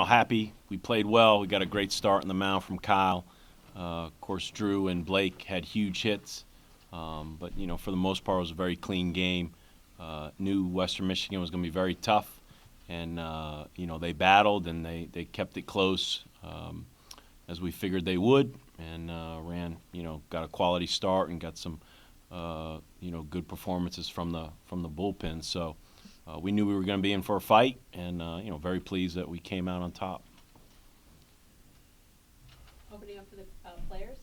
Happy. We played well. We got a great start in the mound from Kyle. Of course, Drew and Blake had huge hits. But, for the most part, it was a very clean game. Knew Western Michigan was going to be very tough. And, they battled and they kept it close as we figured they would. And got a quality start and got some, good performances from the bullpen. So we knew we were going to be in for a fight, and very pleased that we came out on top. Opening up for the players.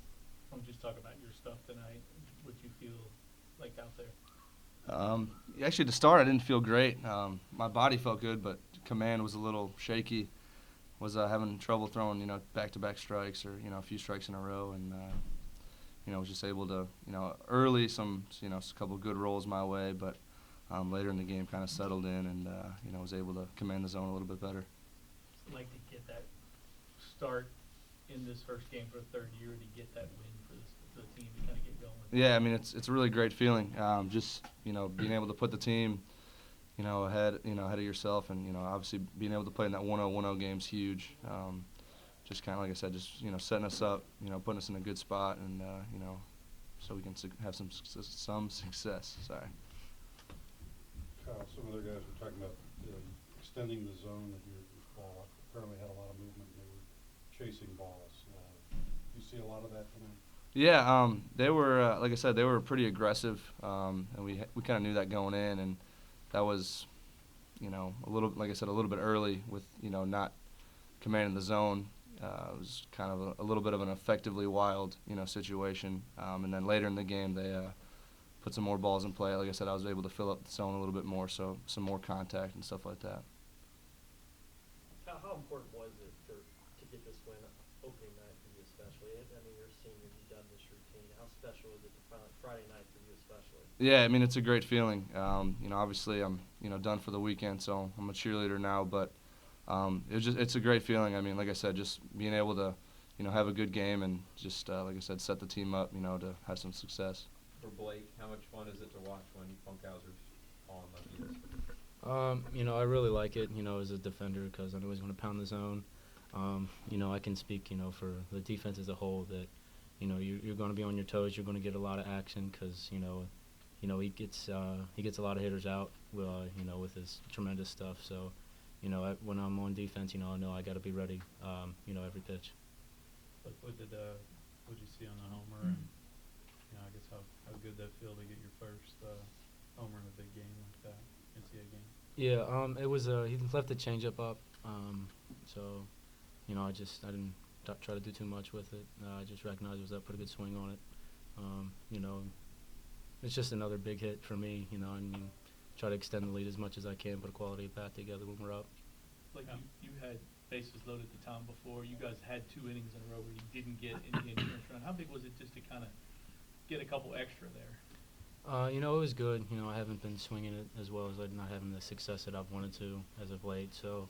Just talk about your stuff tonight. What you feel like out there. Actually, to start, I didn't feel great. My body felt good, but command was a little shaky. Was having trouble throwing, back-to-back strikes or a few strikes in a row, and was just able to, early a couple of good rolls my way, but later in the game kind of settled in and was able to command the zone a little bit better. I'd like to get that start in this first game for the third year to get that win for the team to kind of get going. Yeah, I mean it's a really great feeling. Just being able to put the team ahead of yourself, and obviously being able to play in that 1-0 game is huge. Just kind of like I said, just setting us up, putting us in a good spot, and so we can have some success. Sorry. Kyle, some other guys were talking about extending the zone that your ball apparently had a lot of movement and they were chasing balls. You see a lot of that tonight? Yeah, they were like I said, they were pretty aggressive, and we kind of knew that going in, and that was, a little, like I said, a little bit early with not commanding the zone. It was kind of a little bit of an effectively wild situation, and then later in the game they put some more balls in play. Like I said, I was able to fill up the zone a little bit more, so some more contact and stuff like that. How important was it to get this win opening night for you especially? I mean, you're a senior, you've done this routine. How special is it to Friday night for you especially? Yeah, I mean, it's a great feeling. Obviously I'm, done for the weekend, so I'm a cheerleader now, but it's a great feeling. I mean, like I said, just being able to, have a good game and just, like I said, set the team up, to have some success. For Blake, how much fun is it to watch when Funkhouser's on like this? I really like it, as a defender because I know he's going to pound the zone. I can speak, for the defense as a whole that, you're going to be on your toes. You're going to get a lot of action because, he gets a lot of hitters out, with his tremendous stuff. So, when I'm on defense, I know I got to be ready, every pitch. But what did you see on the homer? And, I guess how good that feel to get your first homer in a big game like that, NCAA game. Yeah, it was he left the changeup up, so I didn't try to do too much with it. I just recognized it was a pretty good swing on it. It's just another big hit for me. And try to extend the lead as much as I can, put a quality at bat together when we're up. Like you had bases loaded at the time before. You guys had 2 innings in a row where you didn't get any insurance run. How big was it just to kind of get a couple extra there? It was good. I haven't been swinging it as well as I'm not having the success that I've wanted to as of late. So,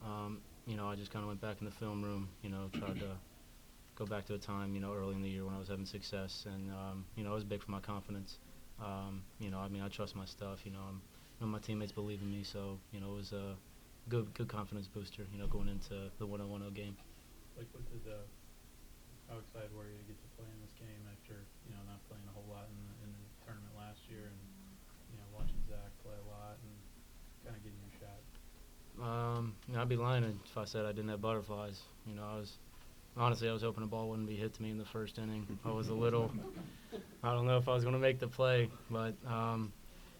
I just kind of went back in the film room, tried to go back to a time, early in the year when I was having success. And, it was big for my confidence. I trust my stuff. My teammates believe in me. So, it was a good confidence booster, going into the 1-0 game. Like, how excited were you to get to play in this game after, not playing a whole lot in the tournament last year and, watching Zach play a lot and kind of getting your shot? I'd be lying if I said I didn't have butterflies. I was hoping the ball wouldn't be hit to me in the first inning. I was a little, I don't know if I was going to make the play, but,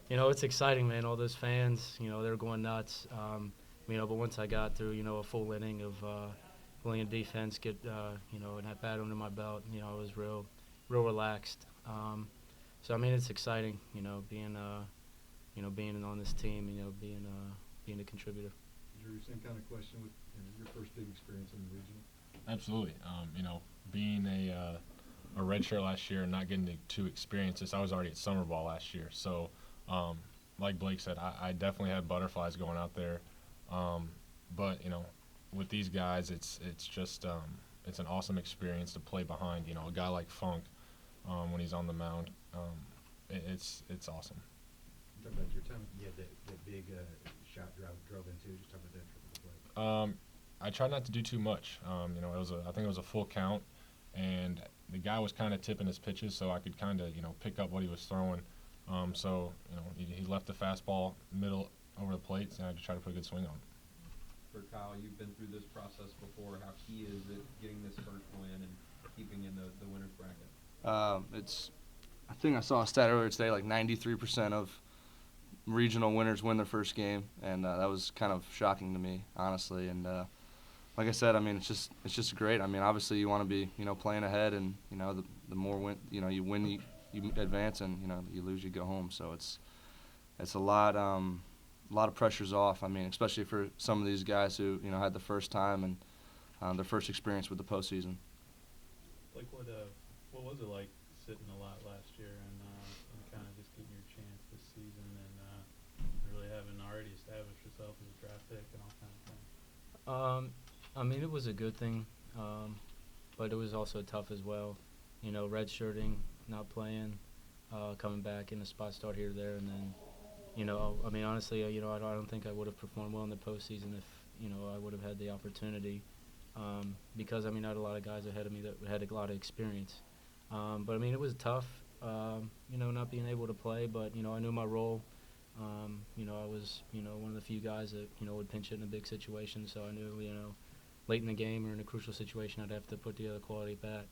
it's exciting, man. All those fans, they're going nuts. But once I got through, a full inning of playing defense, get, and that bat under my belt, I was real relaxed. So, it's exciting, being on this team, being a contributor. Drew, same kind of question with your first big experience in the region. Absolutely. Being a redshirt last year and not getting to experience this, I was already at summer ball last year. So, like Blake said, I definitely had butterflies going out there. But with these guys, it's just it's an awesome experience to play behind. A guy like Funk when he's on the mound. It's awesome. Talk about your time. You had that big shot drove into. Just talk about that I tried not to do too much. I think it was a full count, and the guy was kind of tipping his pitches, so I could kind of, pick up what he was throwing. He left the fastball middle over the plate, and I just tried to put a good swing on it. For Kyle, you've been through this process before. How key is it getting this first win and keeping in the winner's bracket? I think I saw a stat earlier today, like 93% of regional winners win their first game, and that was kind of shocking to me, honestly. And like I said, I mean, it's just great. I mean, obviously you want to be, playing ahead, and the more you win, you advance, and you lose, you go home. So it's a lot of pressure's off. I mean, especially for some of these guys who had the first time and their first experience with the postseason. Like what was it like sitting a lot last year and kind of just getting your chance this season and really having already established yourself as a draft pick and all kinds of things? I mean, it was a good thing, but it was also tough as well. Redshirting, not playing, coming back in a spot start here or there, and then, I mean, honestly, I don't think I would have performed well in the postseason if, I would have had the opportunity, because, I mean, I had a lot of guys ahead of me that had a lot of experience. But, I mean, it was tough, not being able to play, but, I knew my role. I was, one of the few guys that, would pinch hit in a big situation, so I knew, late in the game or in a crucial situation I'd have to put together quality bat.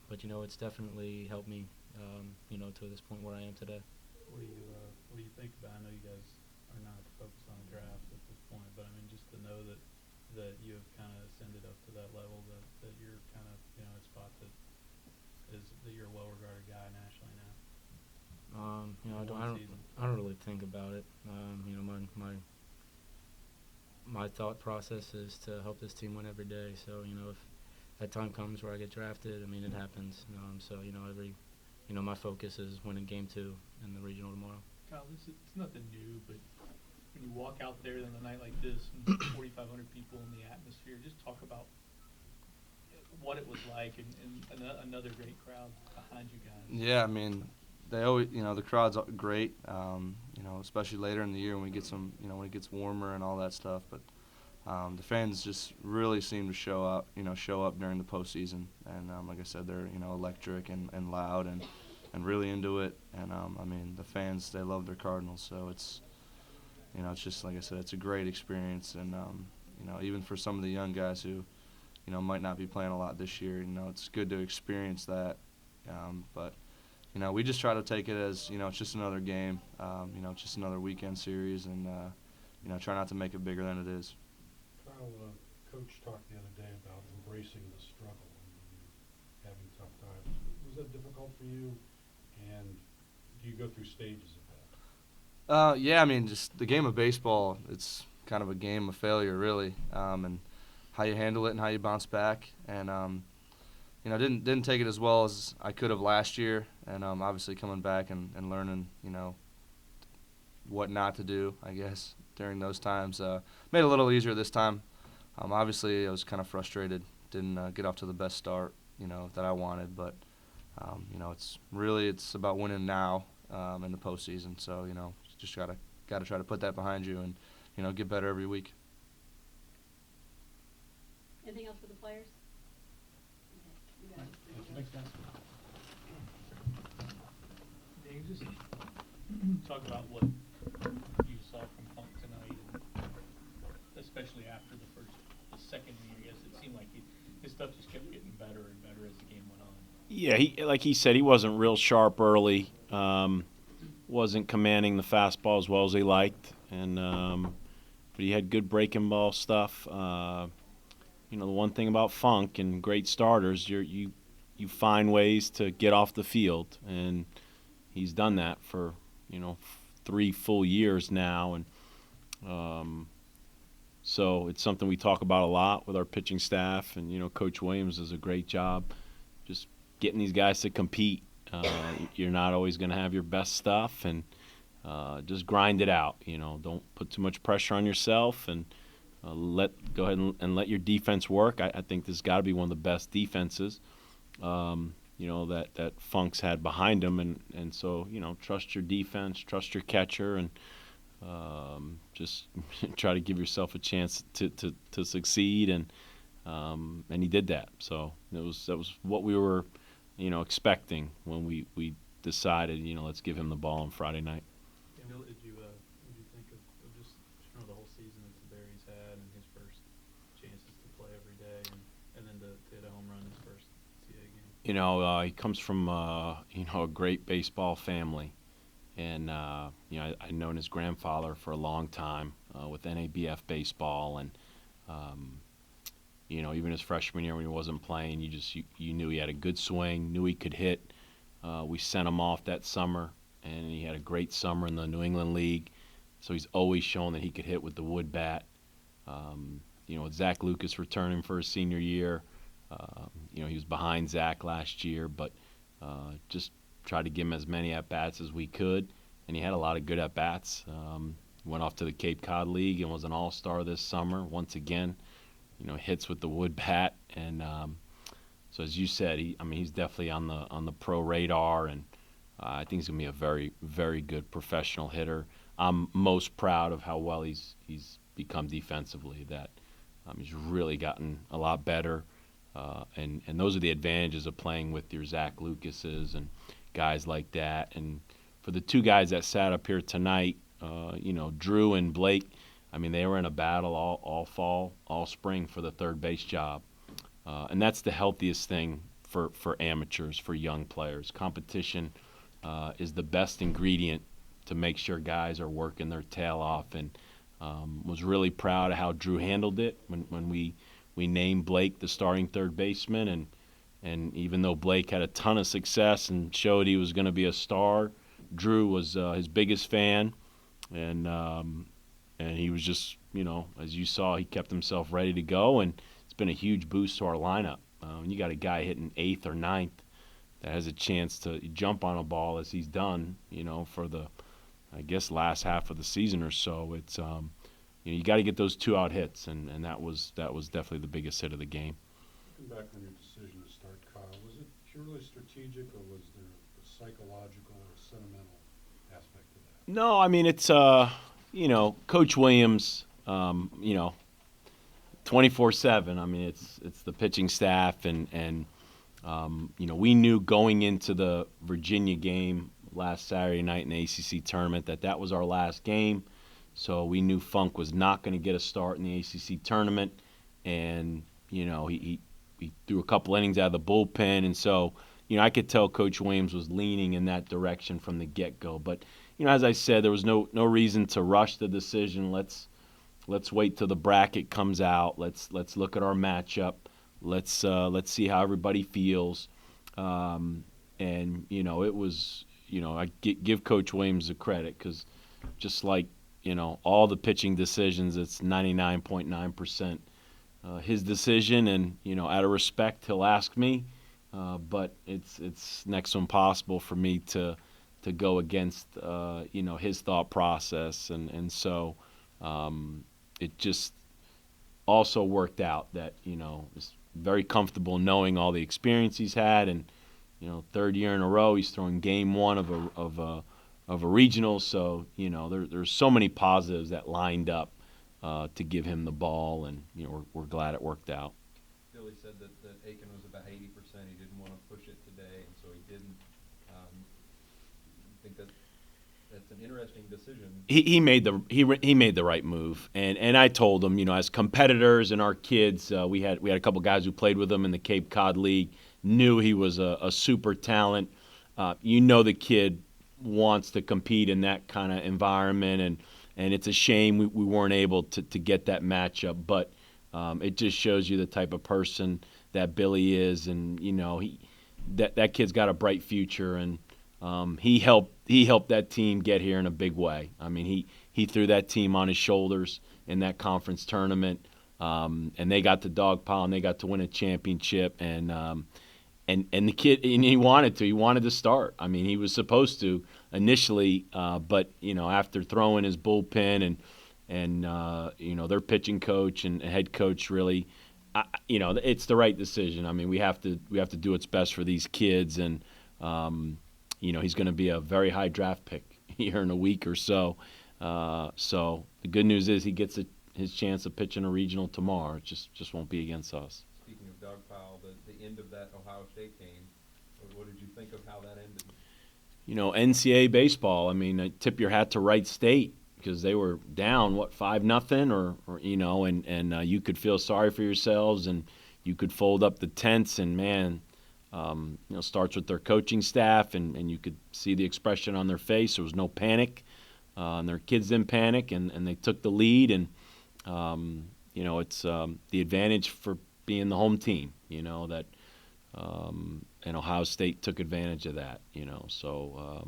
But, it's definitely helped me, to this point where I am today. What do you think about? I know you guys are not focused on the draft at this point, but I mean, just to know that you have kind of ascended up to that level, that you're kind of at a spot that you're a well-regarded guy nationally now. I don't really think about it. My thought process is to help this team win every day. So if that time comes where I get drafted, I mean, it happens. My focus is winning Game 2 in the regional tomorrow. Kyle, it's nothing new, but when you walk out there on a night like this, and 4,500 people in the atmosphere, just talk about what it was like and another great crowd behind you guys. Yeah, I mean, they always, the crowd's great, especially later in the year when we get some, when it gets warmer and all that stuff. But the fans just really seem to show up during the postseason. And like I said, they're, electric and loud and really into it. And, I mean, the fans, they love their Cardinals. So it's just, like I said, it's a great experience. And, even for some of the young guys who, might not be playing a lot this year, it's good to experience that. But we just try to take it as, it's just another game, it's just another weekend series, and, try not to make it bigger than it is. Kyle, Coach talked the other day about embracing the struggle and having tough times. Was that difficult for you, and do you go through stages of that? Yeah, I mean, just the game of baseball, it's kind of a game of failure, really, and how you handle it and how you bounce back. And, didn't take it as well as I could have last year, and obviously coming back and learning, what not to do, I guess, during those times. Made it a little easier this time. Obviously, I was kind of frustrated. Didn't get off to the best start, that I wanted. But, it's about winning now in the postseason. So, just gotta try to put that behind you and, get better every week. Anything else for the players? Okay, you got it. Thanks, guys. Dave, just talk about what you saw from Funk tonight, and especially after the second inning. I guess it seemed like his stuff just kept getting better and better as the game went on. Yeah, like he said, he wasn't real sharp early. Wasn't commanding the fastball as well as he liked, and but he had good breaking ball stuff. The one thing about Funk and great starters, you find ways to get off the field, and he's done that for 3 full years now, and so it's something we talk about a lot with our pitching staff, and Coach Williams does a great job just getting these guys to compete. You're not always going to have your best stuff, and just grind it out. Don't put too much pressure on yourself, and go ahead and let your defense work. I think this has got to be one of the best defenses, that Funk's had behind him, and so trust your defense, trust your catcher, and Just try to give yourself a chance to succeed, and he did that. So that was what we were, expecting when we decided, let's give him the ball on Friday night. And what did you think of just the whole season that Tiberi's had and his first chances to play every day, and then to hit a home run his first CA game? He comes from a great baseball family, and I've known his grandfather for a long time with NABF baseball, and even his freshman year when he wasn't playing, you knew he had a good swing, knew he could hit. We sent him off that summer, and he had a great summer in the New England League. So he's always shown that he could hit with the wood bat. With Zach Lucas returning for his senior year, he was behind Zach last year, but just tried to give him as many at-bats as we could, and he had a lot of good at-bats. Went off to the Cape Cod League and was an all-star this summer once again. Hits with the wood bat, and so as you said, he's definitely on the pro radar, and I think he's gonna be a very, very good professional hitter. I'm most proud of how well he's become defensively. That he's really gotten a lot better, and those are the advantages of playing with your Zach Lucases and guys like that. And for the two guys that sat up here tonight, Drew and Blake, they were in a battle all fall, all spring for the third base job. And that's the healthiest thing for amateurs, for young players. Competition is the best ingredient to make sure guys are working their tail off. And was really proud of how Drew handled it when we named Blake the starting third baseman. And even though Blake had a ton of success and showed he was going to be a star, Drew was his biggest fan. And he was just, as you saw, he kept himself ready to go, and it's been a huge boost to our lineup. When you got a guy hitting 8th or 9th that has a chance to jump on a ball as he's done, for the, I guess, last half of the season or so, it's you got to get those 2-out hits, and that was definitely the biggest hit of the game. Looking back on your decision to start Kyle, was it purely strategic, or was there a psychological or sentimental aspect to that? No, it's Coach Williams, 24/7. It's the pitching staff, and we knew going into the Virginia game last Saturday night in the ACC tournament that was our last game. So we knew Funk was not going to get a start in the ACC tournament, and he threw a couple innings out of the bullpen, and so I could tell Coach Williams was leaning in that direction from the get-go. But as I said, there was no reason to rush the decision. Let's wait till the bracket comes out. Let's look at our matchup. Let's see how everybody feels. And it was I give Coach Williams the credit, because just like all the pitching decisions, it's 99.9% his decision. And out of respect, he'll ask me, but it's next to impossible for me to go against his thought process, and so it just also worked out that is very comfortable knowing all the experience he's had, and third year in a row he's throwing game one of a regional, so there's so many positives that lined up to give him the ball, and we're glad it worked out. Billy said that Aiken was about 80%. He didn't want to push it today, and so he didn't. I think that's an interesting decision. He made the right move, and I told him, as competitors and our kids, we had a couple guys who played with him in the Cape Cod League, knew he was a super talent. The kid wants to compete in that kind of environment, and it's a shame we weren't able to get that matchup, but it just shows you the type of person that Billy is, and that kid's got a bright future, and he helped that team get here in a big way. He threw that team on his shoulders in that conference tournament, and they got the dog pile, and they got to win a championship, and the kid, and he wanted to start. He was supposed to initially, but after throwing his bullpen and their pitching coach and head coach really, it's the right decision. We have to do what's best for these kids, and he's going to be a very high draft pick here in a week or so. So the good news is he gets his chance of pitching a regional tomorrow. It just won't be against us. Speaking of Doug Powell, the end of that Ohio State game, what did you think of how that ended? You know, NCAA baseball, I mean, tip your hat to Wright State because they were down, 5-0 or you know, and you could feel sorry for yourselves and you could fold up the tents and, man, you know, starts with their coaching staff and you could see the expression on their face. There was no panic, and their kids didn't panic, and they took the lead. And, you know, it's the advantage for being the home team, you know, that and Ohio State took advantage of that, you know. So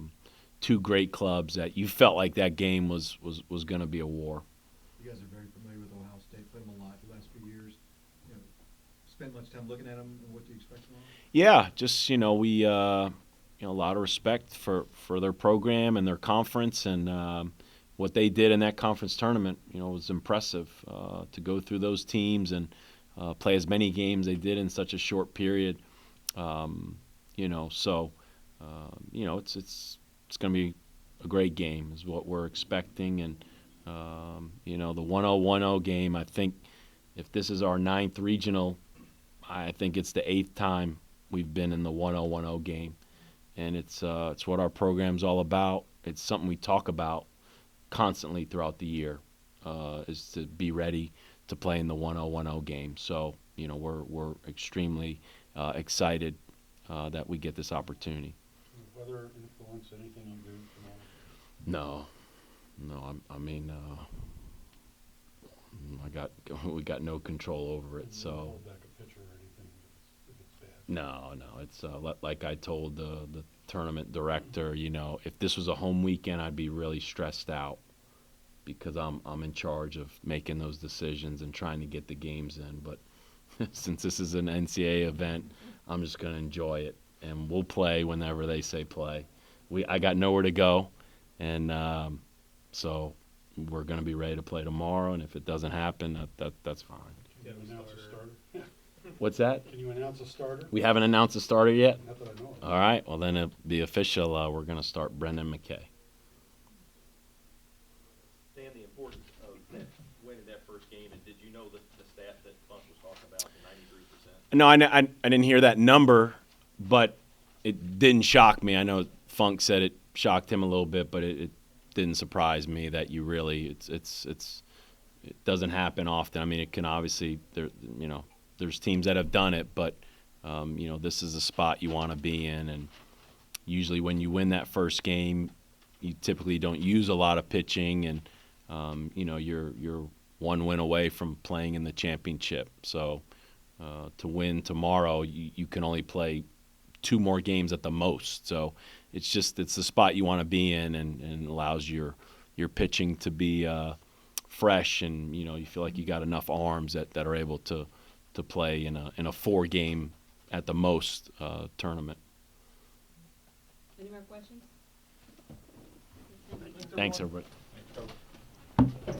two great clubs that you felt like that game was going to be a war. You guys are very familiar with Ohio State, played them a lot the last few years. You know, spent much time looking at them, and what do you expect from them? Yeah, just, you know, we you know, a lot of respect for their program and their conference, and what they did in that conference tournament, you know, was impressive to go through those teams and play as many games they did in such a short period. You know, so you know, it's going to be a great game is what we're expecting. And you know, the 1-0-1-0 game, I think if this is our 9th regional, I think it's the 8th time we've been in the 1-0-1-0 game. And it's what our program's all about. It's something we talk about constantly throughout the year, is to be ready to play in the 1-0-1-0 game. So, you know, we're extremely excited that we get this opportunity. Does weather influence anything you do tomorrow? No. I mean, we got no control over it. You So hold back a pitcher or anything if it's bad? no. It's like I told the tournament director. You know, if this was a home weekend, I'd be really stressed out because I'm in charge of making those decisions and trying to get the games in. But since this is an NCAA event, I'm just going to enjoy it, and we'll play whenever they say play. I got nowhere to go, and so we're going to be ready to play tomorrow. And if it doesn't happen, that's fine. Can you announce a starter? What's that? Can you announce a starter? We haven't announced a starter yet. Not that I know of. All right. Well, then it'll be official. We're going to start Brendan McKay. Dan, the importance of winning that first game, and did you know the stat that Funk was talking about, the 93%? No, I didn't hear that number, but it didn't shock me. I know Funk said it shocked him a little bit, but it didn't surprise me that you really it doesn't happen often. I mean, it can obviously there's teams that have done it, but you know, this is a spot you want to be in, and usually when you win that first game, you typically don't use a lot of pitching, and you know, you're one win away from playing in the championship. So to win tomorrow, you can only play 2 more games at the most. So it's the spot you want to be in, and allows your pitching to be fresh, and you know, you feel like you got enough arms that are able to play in a 4-game at the most tournament. Any more questions? Thanks, everybody.